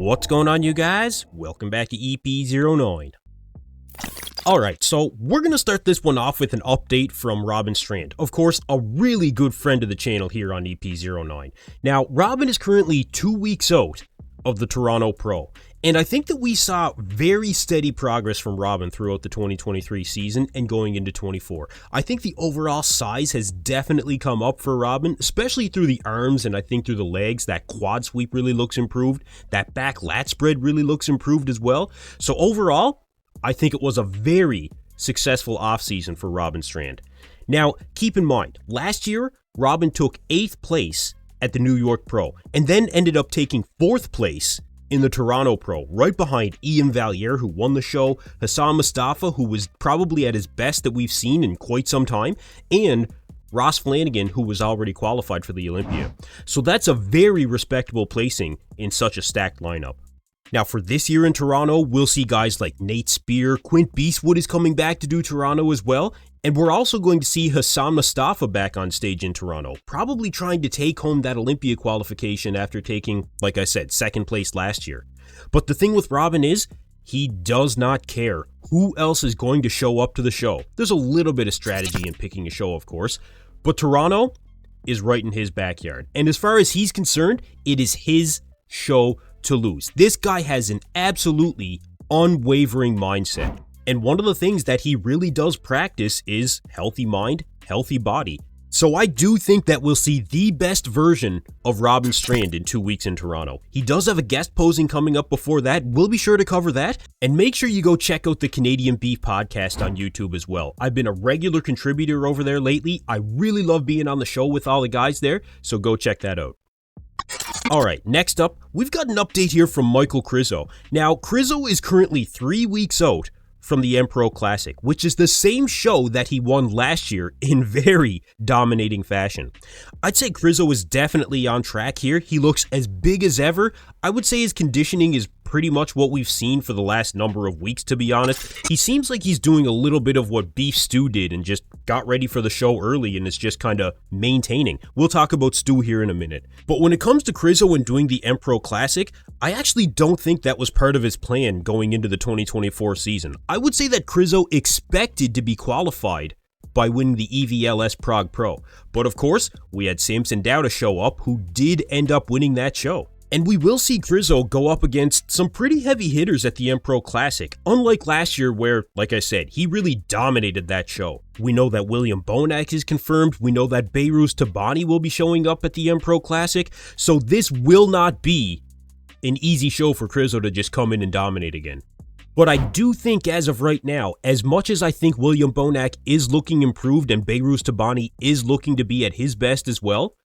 What's going on, you guys? Welcome back to EP09. Alright, so we're going to start this one off with an update from Robin Strand. Of course, a really good friend of the channel here on EP09. Now, Robin is currently 2 weeks out of the Toronto Pro, and I think that we saw very steady progress from Robin throughout the 2023 season and going into 24. I think the overall size has definitely come up for Robin, especially through the arms and I think through the legs. That quad sweep really looks improved. That back lat spread really looks improved as well. So overall, I think it was a very successful offseason for Robin Strand. Now, keep in mind, last year, Robin took 8th place at the New York Pro, and then ended up taking 4th place in the Toronto Pro, right behind Ian Valliere, who won the show, Hassan Mustafa, who was probably at his best that we've seen in quite some time, and Ross Flanagan, who was already qualified for the Olympia. So that's a very respectable placing in such a stacked lineup. Now, for this year in Toronto, we'll see guys like Nate Spear, Quint Beastwood is coming back to do Toronto as well, and we're also going to see Hassan Mustafa back on stage in Toronto, probably trying to take home that Olympia qualification after taking, like I said, 2nd place last year. But the thing with Robin is, he does not care who else is going to show up to the show. There's a little bit of strategy in picking a show, of course, but Toronto is right in his backyard. And as far as he's concerned, it is his show to lose. This guy has an absolutely unwavering mindset. And one of the things that he really does practice is healthy mind, healthy body. So I do think that we'll see the best version of Robin Strand in 2 weeks in Toronto. He does have a guest posing coming up before that. We'll be sure to cover that. And make sure you go check out the Canadian Beef podcast on YouTube as well. I've been a regular contributor over there lately. I really love being on the show with all the guys there, so go check that out. Alright, next up, we've got an update here from Michael Krizo. Now, Krizo is currently 3 weeks out from the M-Pro Classic, which is the same show that he won last year in very dominating fashion. I'd say Krizo is definitely on track here. He looks as big as ever. I would say his conditioning is pretty much what we've seen for the last number of weeks, to be honest. He seems like he's doing a little bit of what Beef Stew did and just got ready for the show early and is just kind of maintaining. We'll talk about Stew here in a minute. But when it comes to Krizo and doing the M-Pro Classic, I actually don't think that was part of his plan going into the 2024 season. I would say that Krizo expected to be qualified by winning the EVLS Prague Pro. But of course, we had Samson Dauda show up, who did end up winning that show. And we will see Krizo go up against some pretty heavy hitters at the M-Pro Classic, unlike last year where, like I said, he really dominated that show. We know that William Bonac is confirmed, we know that Behruz Tabani will be showing up at the M-Pro Classic, so this will not be an easy show for Krizo to just come in and dominate again. But I do think as of right now, as much as I think William Bonac is looking improved and Behruz Tabani is looking to be at his best as well,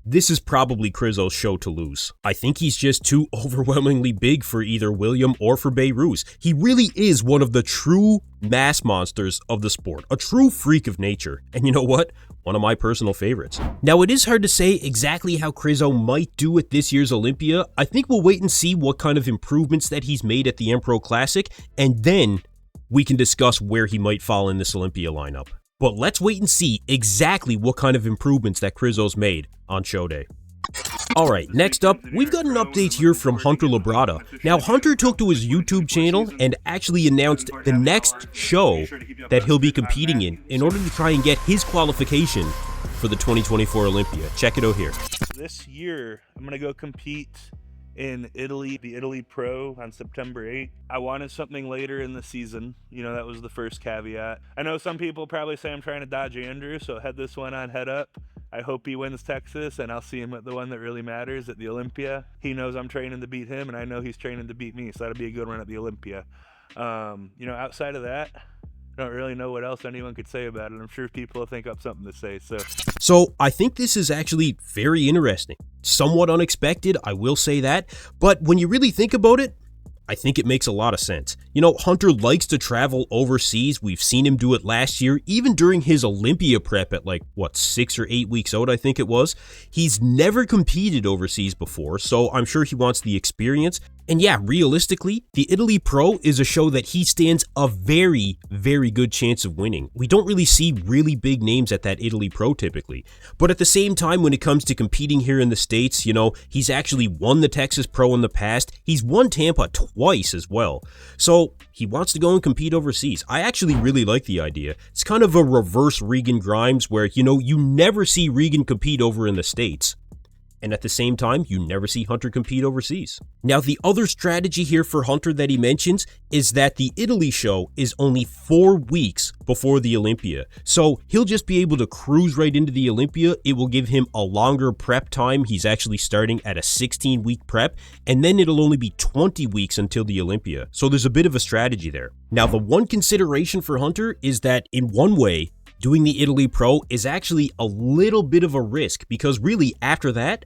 this is probably Krizo's show to lose. I think he's just too overwhelmingly big for either William or for Behruz. He really is one of the true mass monsters of the sport, a true freak of nature. And you know what? One of my personal favorites. Now, it is hard to say exactly how Krizo might do at this year's Olympia. I think we'll wait and see what kind of improvements that he's made at the M-Pro Classic, and then we can discuss where he might fall in this Olympia lineup. But let's wait and see exactly what kind of improvements that Krizo's made on show day. Alright, next up, we've got an update here from Hunter Labrada. Now, Hunter took to his YouTube channel and actually announced the next show that he'll be competing in order to try and get his qualification for the 2024 Olympia. Check it out here. This year, I'm going to go compete in Italy, the Italy Pro on September 8th. I wanted something later in the season. You know, that was the first caveat. I know some people probably say I'm trying to dodge Andrew, so head this one on head up. I hope he wins Texas, and I'll see him at the one that really matters, at the Olympia. He knows I'm training to beat him, and I know he's training to beat me, so that'll be a good one at the Olympia. You know, outside of that, I don't really know what else anyone could say about it. I'm sure people will think up something to say. So I think this is actually very interesting. Somewhat unexpected, I will say that. But when you really think about it, I think it makes a lot of sense. You know, Hunter likes to travel overseas. We've seen him do it last year, even during his Olympia prep at 6 or 8 weeks out, I think it was. He's never competed overseas before, so I'm sure he wants the experience. And yeah, realistically, the Italy Pro is a show that he stands a very, very good chance of winning. We don't really see really big names at that Italy Pro typically. But at the same time, when it comes to competing here in the States, you know, he's actually won the Texas Pro in the past. He's won Tampa twice as well. So he wants to go and compete overseas. I actually really like the idea. It's kind of a reverse Regan Grimes where, you know, you never see Regan compete over in the States. And at the same time, you never see Hunter compete overseas. Now, the other strategy here for Hunter that he mentions is that the Italy show is only 4 weeks before the Olympia. So he'll just be able to cruise right into the Olympia. It will give him a longer prep time. He's actually starting at a 16-week prep, and then it'll only be 20 weeks until the Olympia. So there's a bit of a strategy there. Now, the one consideration for Hunter is that in one way, doing the Italy Pro is actually a little bit of a risk because really after that,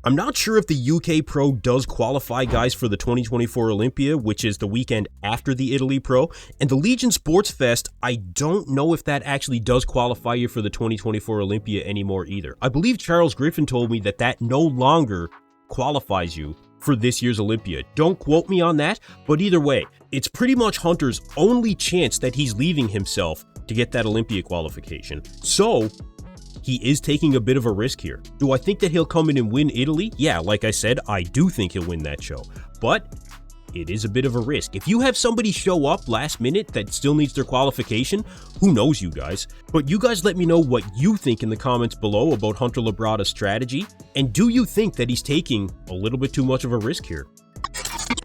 I'm not sure if the UK Pro does qualify guys for the 2024 Olympia, which is the weekend after the Italy Pro. And the Legion Sports Fest, I don't know if that actually does qualify you for the 2024 Olympia anymore either. I believe Charles Griffin told me that that no longer qualifies you for this year's Olympia. Don't quote me on that, but either way, it's pretty much Hunter's only chance that he's leaving himself to get that Olympia qualification. So he is taking a bit of a risk here. Do I think that he'll come in and win Italy? Yeah, like I said, I do think he'll win that show, but it is a bit of a risk. If you have somebody show up last minute that still needs their qualification, who knows, you guys? But you guys let me know what you think in the comments below about Hunter Labrada's strategy, and do you think that he's taking a little bit too much of a risk here?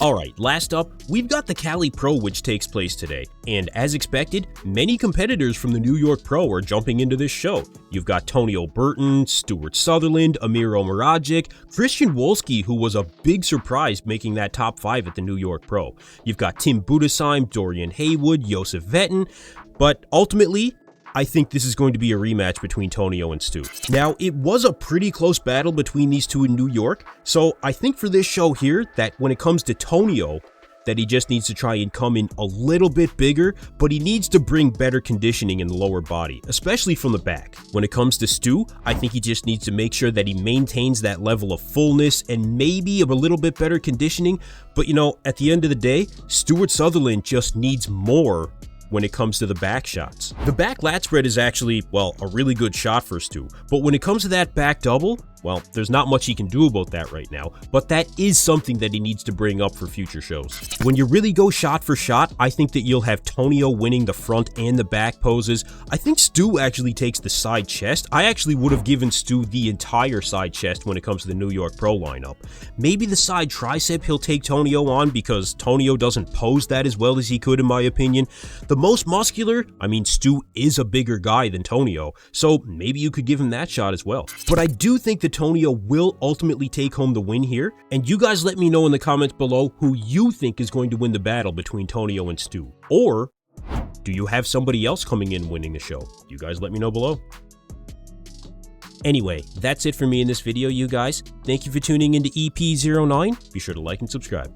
Alright, last up, we've got the Cali Pro which takes place today, and as expected, many competitors from the New York Pro are jumping into this show. You've got Tonio Burton, Stuart Sutherland, Amir Omaragic, Christian Wolski, who was a big surprise making that top 5 at the New York Pro. You've got Tim Budesheim, Dorian Haywood, Josef Vetten, but ultimately, I think this is going to be a rematch between Tonio and Stu. Now, it was a pretty close battle between these two in New York, so I think for this show here, that when it comes to Tonio, that he just needs to try and come in a little bit bigger, but he needs to bring better conditioning in the lower body, especially from the back. When it comes to Stu, I think he just needs to make sure that he maintains that level of fullness and maybe a little bit better conditioning, but you know, at the end of the day, Stuart Sutherland just needs more when it comes to the back shots. The back lat spread is actually, well, a really good shot for Stu, but when it comes to that back double, well, there's not much he can do about that right now, but that is something that he needs to bring up for future shows. When you really go shot for shot, I think that you'll have Tonio winning the front and the back poses. I think Stu actually takes the side chest. I actually would have given Stu the entire side chest when it comes to the New York Pro lineup. Maybe the side tricep he'll take Tonio on because Tonio doesn't pose that as well as he could in my opinion. The most muscular, I mean, Stu is a bigger guy than Tonio, so maybe you could give him that shot as well. But I do think that Tonio will ultimately take home the win here, and you guys let me know in the comments below who you think is going to win the battle between Tonio and Stu. Or do you have somebody else coming in winning the show? You guys let me know below. Anyway, that's it for me in this video, you guys. Thank you for tuning into EP09. Be sure to like and subscribe.